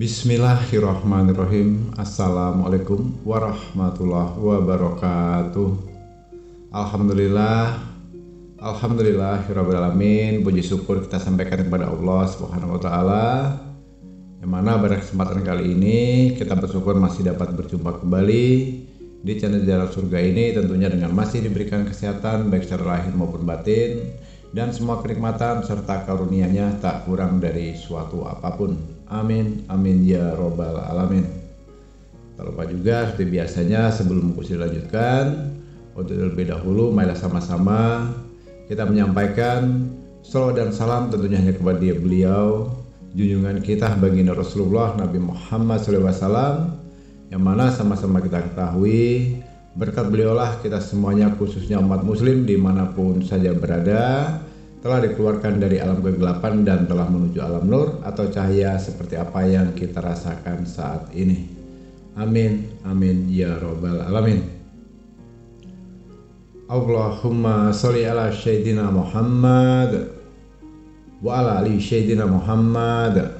Bismillahirrahmanirrahim. Assalamualaikum warahmatullahi wabarakatuh. Alhamdulillahirrabbilalamin. Puji syukur kita sampaikan kepada Allah Subhanahu wa ta'ala, yang mana pada kesempatan kali ini kita bersyukur masih dapat berjumpa kembali di channel Jalan Surga ini, tentunya dengan masih diberikan kesehatan baik secara lahir maupun batin, dan semua kenikmatan serta karunia-Nya tak kurang dari suatu apapun. Amin, amin ya robbal alamin. Tak lupa juga seperti biasanya, sebelum kursi dilanjutkan, untuk terlebih dahulu marilah sama-sama kita menyampaikan salawat dan salam tentunya hanya kepada beliau, junjungan kita baginda Rasulullah Nabi Muhammad SAW, yang mana sama-sama kita ketahui berkat beliaulah kita semuanya, khususnya umat muslim dimanapun saja berada, telah dikeluarkan dari alam kegelapan dan telah menuju alam nur atau cahaya seperti apa yang kita rasakan saat ini. Amin, amin ya robbal alamin. Allahumma sholli ala sayyidina Muhammad wa ala ali sayyidina Muhammad.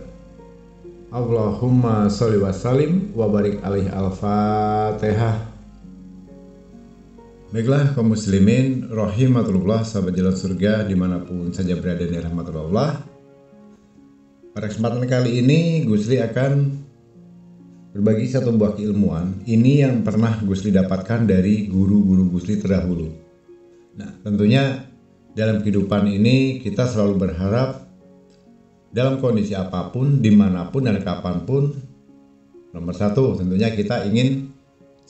Allahumma sholli wa sallim wa barik alaihi. Al-Fatihah. Baiklah kaum muslimin rahimatullah, sahabat jalan surga dimanapun saja berada di rahmatullah. Pada kesempatan kali ini Gusli akan berbagi satu buah keilmuan ini yang pernah Gusli dapatkan dari guru-guru Gusli terdahulu. Nah, tentunya dalam kehidupan ini kita selalu berharap dalam kondisi apapun, dimanapun dan kapanpun, nomor satu tentunya kita ingin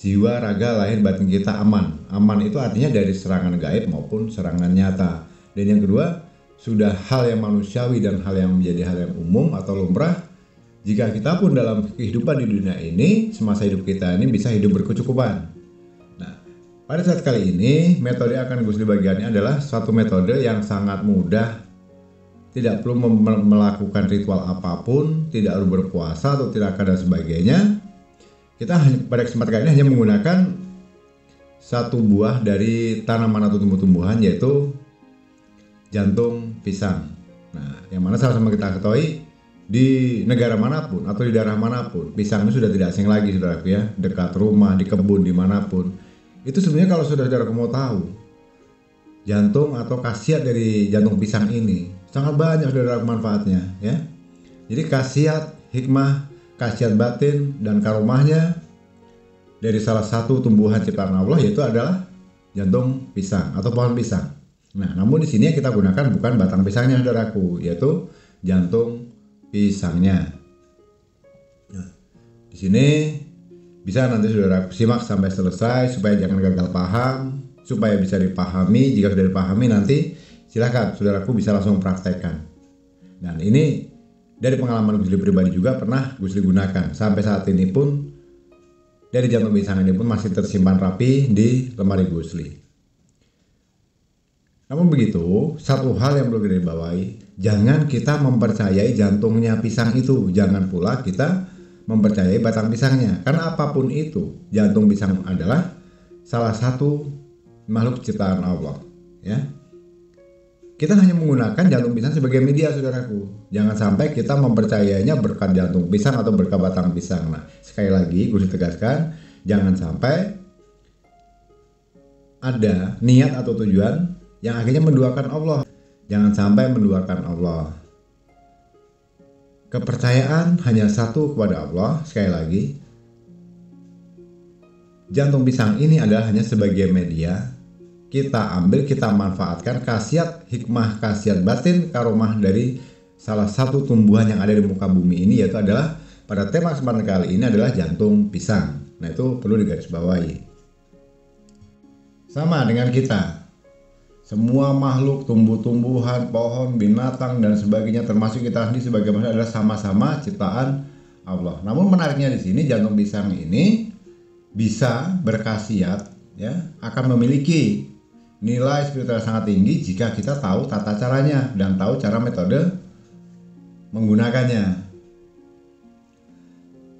jiwa, raga, lahir, batin kita aman. Aman itu artinya dari serangan gaib maupun serangan nyata. Dan yang kedua, sudah hal yang manusiawi dan hal yang menjadi hal yang umum atau lumrah, jika kita pun dalam kehidupan di dunia ini, semasa hidup kita ini bisa hidup berkecukupan. Nah, pada saat kali ini, metode yang akan Gusli bagiannya adalah suatu metode yang sangat mudah. Tidak perlu melakukan ritual apapun, tidak perlu berpuasa atau tirakat dan sebagainya. Kita pada kesempatan kali ini hanya menggunakan satu buah dari tanaman atau tumbuh-tumbuhan, yaitu jantung pisang. Nah, yang mana sama-sama kita ketahui di negara manapun atau di daerah manapun, pisang itu sudah tidak asing lagi, saudaraku ya. Dekat rumah, di kebun, dimanapun. Itu sebenarnya kalau saudara-saudara mau tahu, jantung atau khasiat dari jantung pisang ini sangat banyak saudara manfaatnya ya. Jadi khasiat, hikmah, khasiat batin dan karomahnya dari salah satu tumbuhan ciptaan Allah, yaitu adalah jantung pisang atau pohon pisang. Nah, namun di sini yang kita gunakan bukan batang pisangnya, saudaraku, yaitu jantung pisangnya. Nah, di sini bisa nanti saudaraku simak sampai selesai supaya jangan gagal paham, supaya bisa dipahami. Jika sudah dipahami nanti silakan saudaraku bisa langsung praktekkan. Dan ini dari pengalaman Gusli pribadi juga pernah Gusli gunakan. Sampai saat ini pun dari jantung pisang ini pun masih tersimpan rapi di lemari Gusli. Namun begitu, satu hal yang perlu dibawahi, jangan kita mempercayai jantungnya pisang itu. Jangan pula kita mempercayai batang pisangnya. Karena apapun itu, jantung pisang adalah salah satu makhluk ciptaan Allah ya. Kita hanya menggunakan jantung pisang sebagai media, saudaraku. Jangan sampai kita mempercayainya berkat jantung pisang atau berkat batang pisang. Nah, sekali lagi Gusli tegaskan, jangan sampai ada niat atau tujuan yang akhirnya menduakan Allah. Jangan sampai menduakan Allah. Kepercayaan hanya satu kepada Allah. Sekali lagi, jantung pisang ini adalah hanya sebagai media. Kita ambil, kita manfaatkan khasiat, hikmah, khasiat batin, karomah dari salah satu tumbuhan yang ada di muka bumi ini, yaitu adalah pada tema kesempatan kali ini adalah jantung pisang. Nah, itu perlu digarisbawahi. Sama dengan kita, semua makhluk, tumbuh-tumbuhan, pohon, binatang dan sebagainya, termasuk kita sendiri sebagai manusia, adalah sama-sama ciptaan Allah. Namun menariknya di sini, jantung pisang ini bisa berkhasiat ya, akan memiliki nilai spiritual sangat tinggi jika kita tahu tata caranya dan tahu cara metode menggunakannya.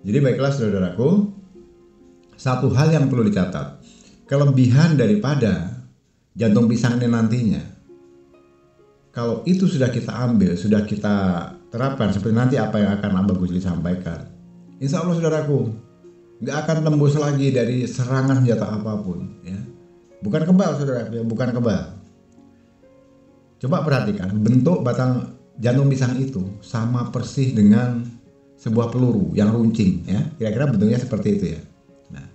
Jadi baiklah saudaraku, satu hal yang perlu dicatat, kelebihan daripada jantung pisang ini nantinya, kalau itu sudah kita ambil, sudah kita terapkan seperti nanti apa yang akan Abah Gusli sampaikan, insya Allah saudaraku, nggak akan tembus lagi dari serangan senjata apapun. Ya. Bukan kebal saudaraku, ya, bukan kebal. Coba perhatikan bentuk batang jantung pisang itu sama persis dengan sebuah peluru yang runcing. Ya. Kira-kira bentuknya seperti itu ya. Nah,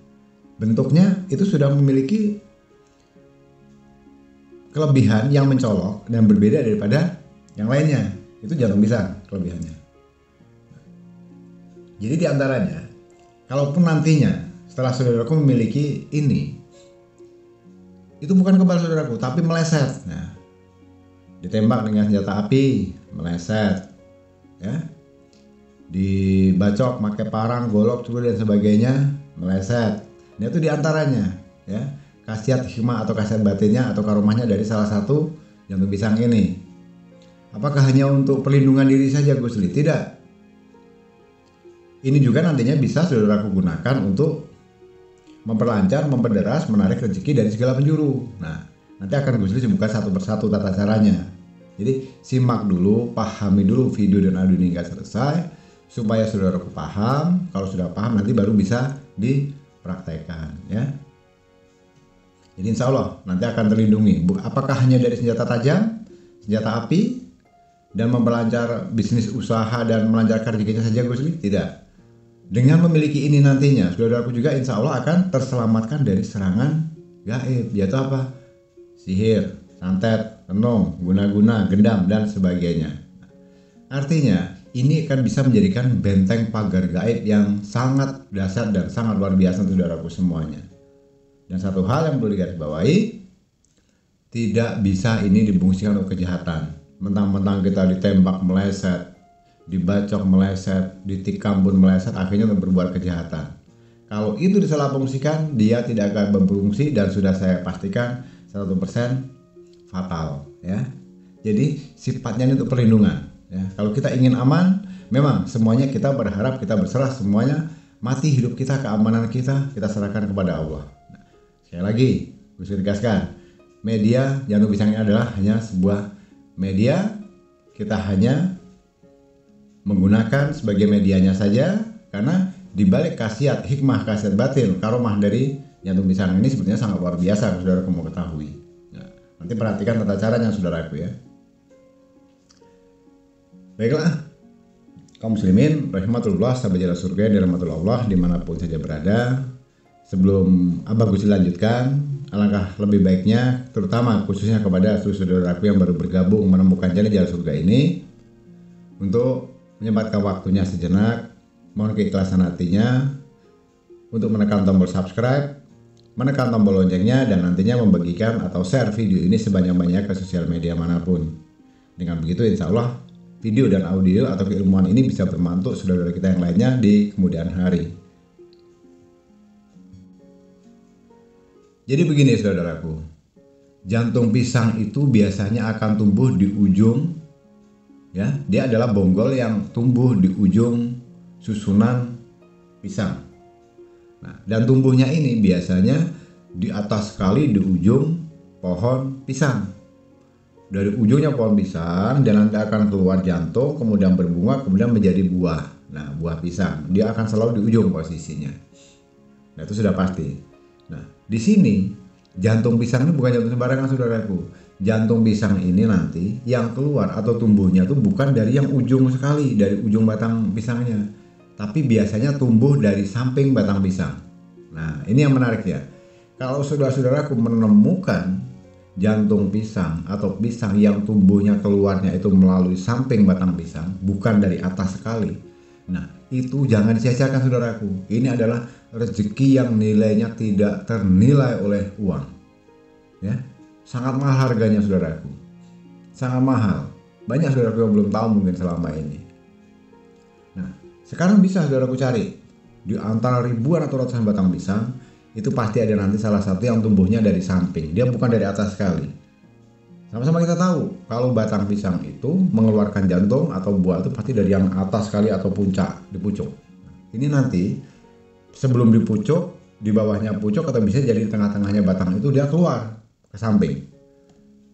bentuknya itu sudah memiliki kelebihan yang mencolok dan berbeda daripada yang lainnya. Itu jantung pisang kelebihannya. Jadi diantaranya, kalaupun nantinya setelah saudaraku memiliki ini, itu bukan kebal saudaraku, tapi meleset. Nah, ditembak dengan senjata api, meleset, ya, dibacok pakai parang, golok, curi dan sebagainya, meleset. Nah itu diantaranya, ya, khasiat hikmah atau khasiat batinnya atau karomahnya dari salah satu jantung pisang ini. Apakah hanya untuk perlindungan diri saja Gusli? Tidak. Ini juga nantinya bisa saudaraku gunakan untuk memperlancar, memperderas, menarik rezeki dari segala penjuru. Nah, nanti akan Gusli sebutkan satu persatu tata caranya. Jadi simak dulu, pahami dulu video dan audio ini hingga selesai supaya saudaraku paham. Kalau sudah paham nanti baru bisa dipraktekkan, ya. Jadi insya Allah nanti akan terlindungi. Apakah hanya dari senjata tajam, senjata api, dan memperlancar bisnis usaha dan melancarkan rezekinya saja Gusli? Tidak. Dengan memiliki ini nantinya, saudaraku juga insya Allah akan terselamatkan dari serangan gaib, yaitu apa? Sihir, santet, tenung, guna-guna, gendam, dan sebagainya. Artinya, ini akan bisa menjadikan benteng pagar gaib yang sangat dahsyat dan sangat luar biasa untuk saudaraku semuanya. Dan satu hal yang perlu digarisbawahi, tidak bisa ini dibungsikan untuk kejahatan. Mentang-mentang kita ditembak meleset, dibacok meleset, ditikam pun meleset, akhirnya untuk berbuat kejahatan. Kalau itu disalahfungsikan, dia tidak akan berfungsi dan sudah saya pastikan 100% fatal, ya. Jadi sifatnya ini untuk perlindungan, ya. Kalau kita ingin aman, memang semuanya kita berharap, kita berserah semuanya, mati hidup kita, keamanan kita serahkan kepada Allah. Nah, sekali lagi, gue tegaskan, media jantung pisang ini adalah hanya sebuah media, kita hanya menggunakan sebagai medianya saja, karena dibalik khasiat hikmah, khasiat batin, karomah dari jantung pisang ini sebetulnya sangat luar biasa, saudaraku mau ketahui. Nah, nanti perhatikan tata caranya saudaraku, ya. Baiklah, kaum muslimin rahimatullah, sahabat jalan surga dan rahmatullah Allah dimanapun saja berada. Sebelum Abah Gusli lanjutkan, alangkah lebih baiknya, terutama khususnya kepada saudaraku yang baru bergabung menemukan jalan surga ini, untuk menyempatkan waktunya sejenak, mohon keikhlasan hatinya untuk menekan tombol subscribe, menekan tombol loncengnya, dan nantinya membagikan atau share video ini sebanyak-banyak ke sosial media manapun. Dengan begitu insya Allah video dan audio atau keilmuan ini bisa bermantu saudara kita yang lainnya di kemudian hari. Jadi begini saudaraku, jantung pisang itu biasanya akan tumbuh di ujung, ya, dia adalah bonggol yang tumbuh di ujung susunan pisang. Nah, dan tumbuhnya ini biasanya di atas sekali di ujung pohon pisang. Dari ujungnya pohon pisang dan nanti akan keluar jantung, kemudian berbunga, kemudian menjadi buah. Nah, buah pisang dia akan selalu di ujung posisinya. Nah, itu sudah pasti. Nah, di sini jantung pisang ini bukan jantung sembarangan saudaraku. Jantung pisang ini nanti yang keluar atau tumbuhnya itu bukan dari yang ujung sekali, dari ujung batang pisangnya, tapi biasanya tumbuh dari samping batang pisang. Nah, ini yang menarik ya. Kalau saudara-saudaraku menemukan jantung pisang atau pisang yang tumbuhnya keluarnya itu melalui samping batang pisang, bukan dari atas sekali. Nah, itu jangan disia-siakan saudaraku. Ini adalah rezeki yang nilainya tidak ternilai oleh uang, ya. Sangat mahal harganya saudaraku, sangat mahal. Banyak saudaraku yang belum tahu mungkin selama ini. Nah, sekarang bisa saudaraku cari di antara ribuan atau ratusan batang pisang, itu pasti ada nanti salah satu yang tumbuhnya dari samping, dia bukan dari atas sekali. Sama-sama kita tahu kalau batang pisang itu mengeluarkan jantung atau buah itu pasti dari yang atas sekali atau puncak, di pucuk. Ini nanti sebelum di pucuk, di bawahnya pucuk atau bisa jadi di tengah-tengahnya batang itu dia keluar ke samping.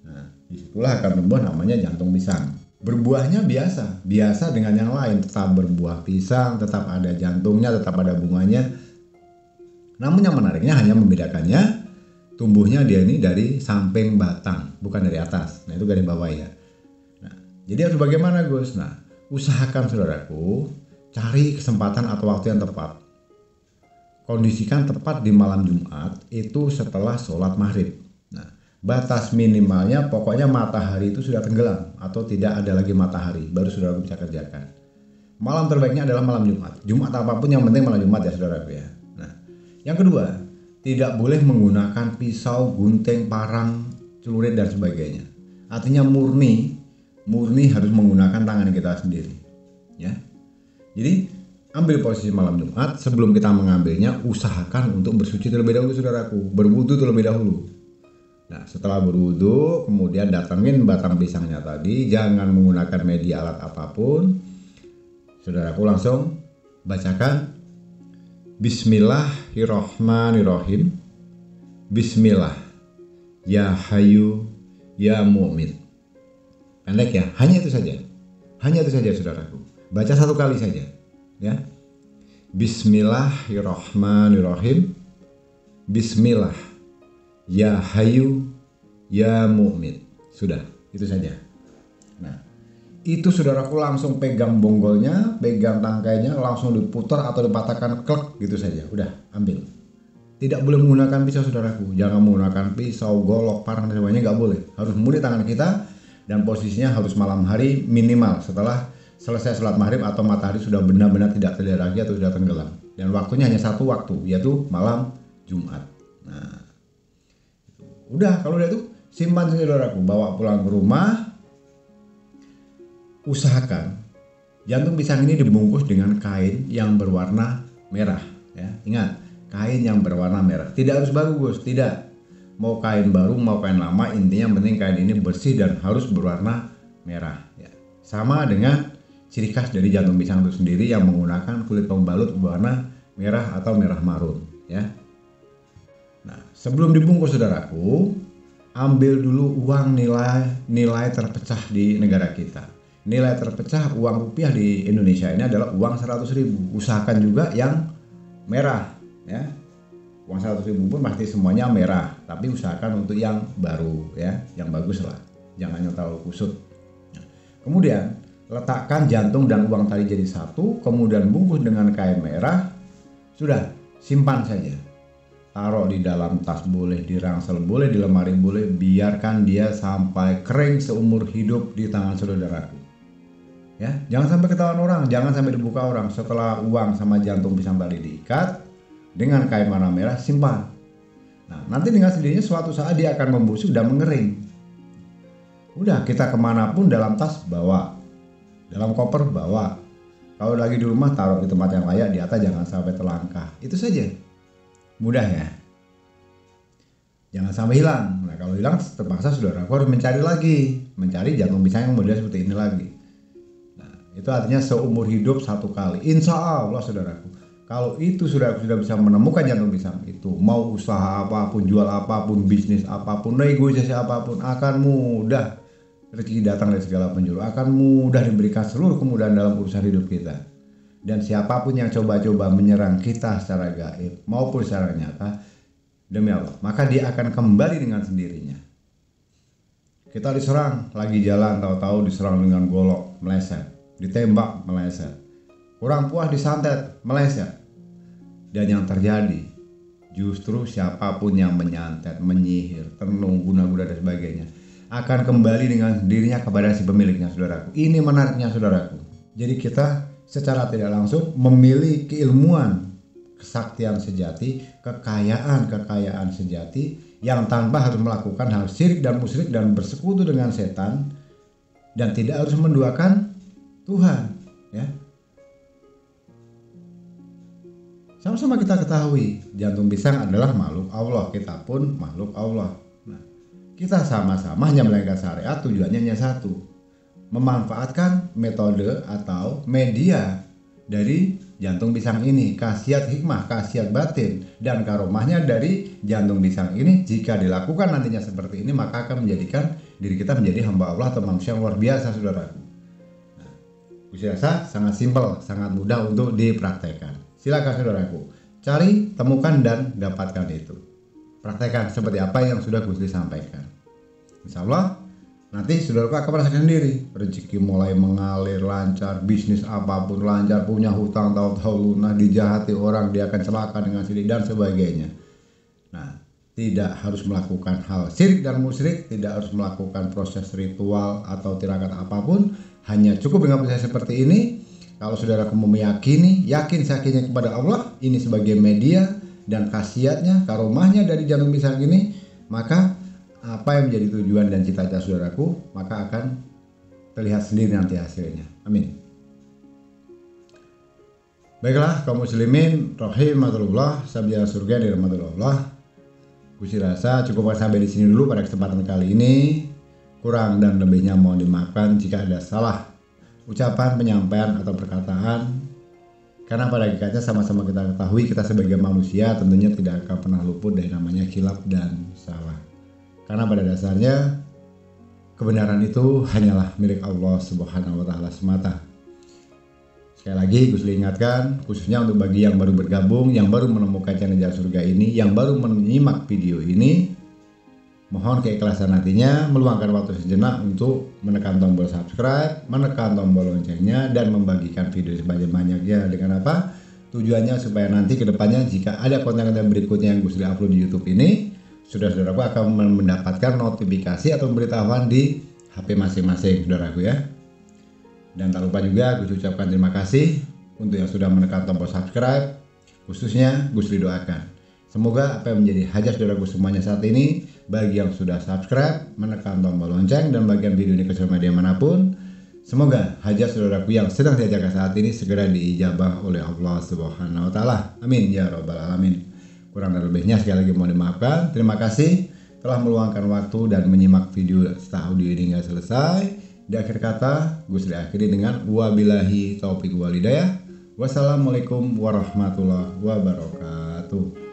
Nah, disitulah akan tumbuh namanya jantung pisang. Berbuahnya biasa dengan yang lain, tetap berbuah pisang, tetap ada jantungnya, tetap ada bunganya. Namun yang menariknya hanya membedakannya tumbuhnya dia ini dari samping batang, bukan dari atas. Nah itu garis bawah ya. Nah, jadi harus bagaimana Gus? Nah, usahakan saudaraku cari kesempatan atau waktu yang tepat. Kondisikan tepat di malam Jumat itu setelah sholat maghrib. Nah, batas minimalnya pokoknya matahari itu sudah tenggelam atau tidak ada lagi matahari, baru saudara bisa kerjakan. Malam terbaiknya adalah malam Jumat. Jumat apapun yang penting malam Jumat ya saudara ya. Nah, yang kedua, tidak boleh menggunakan pisau, gunting, parang, celurit dan sebagainya. Artinya murni harus menggunakan tangan kita sendiri. Ya. Jadi ambil posisi malam Jumat, sebelum kita mengambilnya usahakan untuk bersuci terlebih dahulu saudaraku, berwudu terlebih dahulu. Nah, setelah berwudu, kemudian datangin batang pisangnya tadi, jangan menggunakan media alat apapun. Saudaraku langsung bacakan Bismillahirrahmanirrahim. Bismillah, ya Hayyu, ya Mu'min. Pendek ya, hanya itu saja saudaraku. Baca satu kali saja, ya. Bismillahirrahmanirrahim. Bismillah, ya Hayyu, ya Mu'min. Sudah, itu saja. Nah, itu saudaraku langsung pegang bonggolnya, pegang tangkainya, langsung diputar atau dipatahkan klek gitu saja. Udah, ambil. Tidak boleh menggunakan pisau saudaraku. Jangan menggunakan pisau, golok, parang dan sebagainya, nggak boleh. Harus murni tangan kita dan posisinya harus malam hari minimal setelah selesai sholat maghrib atau matahari sudah benar-benar tidak terlihat lagi atau sudah tenggelam. Dan waktunya hanya satu waktu, yaitu malam Jumat. Nah, udah, kalau udah itu simpan saudaraku, bawa pulang ke rumah. Usahakan jantung pisang ini dibungkus dengan kain yang berwarna merah, ya. Ingat, kain yang berwarna merah. Tidak harus baru Gus, tidak. Mau kain baru, mau kain lama, intinya penting kain ini bersih dan harus berwarna merah, ya. Sama dengan ciri khas dari jantung pisang itu sendiri yang menggunakan kulit pembalut berwarna merah atau merah marun, ya. Nah, sebelum dibungkus saudaraku, ambil dulu uang nilai terpecah di negara kita. Nilai terpecah uang rupiah di Indonesia ini adalah uang 100.000. Usahakan juga yang merah, ya. Uang 100.000 pun pasti semuanya merah, tapi usahakan untuk yang baru, ya, yang bagus lah, jangan yang terlalu kusut. Nah, kemudian letakkan jantung dan uang tadi jadi satu, kemudian bungkus dengan kain merah. Sudah, simpan saja. Taruh di dalam tas boleh, di ransel boleh, di lemari boleh, biarkan dia sampai kering seumur hidup di tangan saudaraku. Ya, jangan sampai ketahuan orang, jangan sampai dibuka orang. Setelah uang sama jantung pisang tadi diikat dengan kain warna merah, simpan. Nah, nanti dengan sendirinya suatu saat dia akan membusuk dan mengering. Udah, kita kemanapun dalam tas bawa, dalam koper bawa. Kalau lagi di rumah taruh di tempat yang layak, di atas jangan sampai terlangkah. Itu saja. Mudah ya. Jangan sampai hilang. Nah, kalau hilang terpaksa saudaraku harus mencari lagi, mencari jantung pisang yang model seperti ini lagi. Itu artinya seumur hidup satu kali. Insya Allah saudaraku, kalau itu sudah bisa menemukan jantung pisang itu, mau usaha apapun, jual apapun, bisnis apapun, negosiasi apapun, akan mudah rezeki datang dari segala penjuru, akan mudah diberikan seluruh kemudahan dalam urusan hidup kita. Dan siapapun yang coba-coba menyerang kita secara gaib maupun secara nyata, demi Allah, maka dia akan kembali dengan sendirinya. Kita diserang, lagi jalan, tahu-tahu diserang dengan golok, meleset. Ditembak, meleset. Kurang puas, disantet, meleset. Dan yang terjadi justru siapapun yang menyantet, menyihir, tenung, guna-guna dan sebagainya akan kembali dengan sendirinya kepada si pemiliknya saudaraku. Ini menariknya saudaraku. Jadi kita secara tidak langsung memiliki keilmuan, kesaktian sejati, kekayaan sejati yang tanpa harus melakukan hal syirik dan musyrik dan bersekutu dengan setan, dan tidak harus menduakan Tuhan, ya. Sama-sama kita ketahui jantung pisang adalah makhluk Allah, kita pun makhluk Allah. Nah, kita sama-sama hanya melanggar syariat, tujuannya hanya satu, memanfaatkan metode atau media dari jantung pisang ini, khasiat hikmah, khasiat batin dan karomahnya dari jantung pisang ini. Jika dilakukan nantinya seperti ini, maka akan menjadikan diri kita menjadi hamba Allah atau manusia yang luar biasa saudaraku. Gusti rasa sangat simpel, sangat mudah untuk dipraktekkan. Silakan saudaraku, cari, temukan, dan dapatkan itu. Praktekkan seperti apa yang sudah Gusti sampaikan. Insya Allah nanti saudaraku akan merasakan sendiri, rezeki mulai mengalir lancar, bisnis apapun lancar, punya hutang tahu-tahu lunas, dijahati orang, dia akan celaka dengan sendiri dan sebagainya. Nah, tidak harus melakukan hal syirik dan musyrik, tidak harus melakukan proses ritual atau tirakat apapun, hanya cukup dengan proses seperti ini. Kalau saudaraku meyakini, yakin sakitnya kepada Allah, ini sebagai media dan khasiatnya, karomahnya dari jantung pisang ini, maka apa yang menjadi tujuan dan cita-cita saudaraku, maka akan terlihat sendiri nanti hasilnya. Amin. Baiklah kaum muslimin rahimatullah, sabda surga dirahmatullah. Gusti rasa cukup sampai di sini dulu pada kesempatan kali ini. Kurang dan lebihnya mohon dimaafkan jika ada salah ucapan, penyampaian atau perkataan. Karena pada hakikatnya sama-sama kita ketahui, kita sebagai manusia tentunya tidak akan pernah luput dari namanya khilaf dan salah. Karena pada dasarnya kebenaran itu hanyalah milik Allah Subhanahu wa taala semata. Sekali lagi Gusti ingatkan, khususnya untuk bagi yang baru bergabung, yang baru menemukan channel Jalan Surga ini, yang baru menyimak video ini, mohon keikhlasan hatinya meluangkan waktu sejenak untuk menekan tombol subscribe, menekan tombol loncengnya, dan membagikan video sebanyak-banyaknya. Dengan apa? Tujuannya supaya nanti kedepannya jika ada konten-konten berikutnya yang Gusti upload di YouTube ini, saudara-saudaraku akan mendapatkan notifikasi atau pemberitahuan di HP masing-masing saudaraku ya. Dan tak lupa juga Gus ucapkan terima kasih untuk yang sudah menekan tombol subscribe, khususnya Gus doakan semoga apa yang menjadi hajat saudaraku semuanya saat ini, bagi yang sudah subscribe, menekan tombol lonceng, dan bagian video ini ke sosial media manapun, semoga hajat saudaraku yang sedang diajarkan saat ini segera diijabah oleh Allah Subhanahu wa taala. Amin ya rabbal alamin. Kurang dan lebihnya sekali lagi mohon dimaafkan. Terima kasih telah meluangkan waktu dan menyimak video serta audio ini hingga selesai. Di akhir kata, Gus akhiri dengan wabillahi taufiq wal hidayah. Wassalamualaikum warahmatullahi wabarakatuh.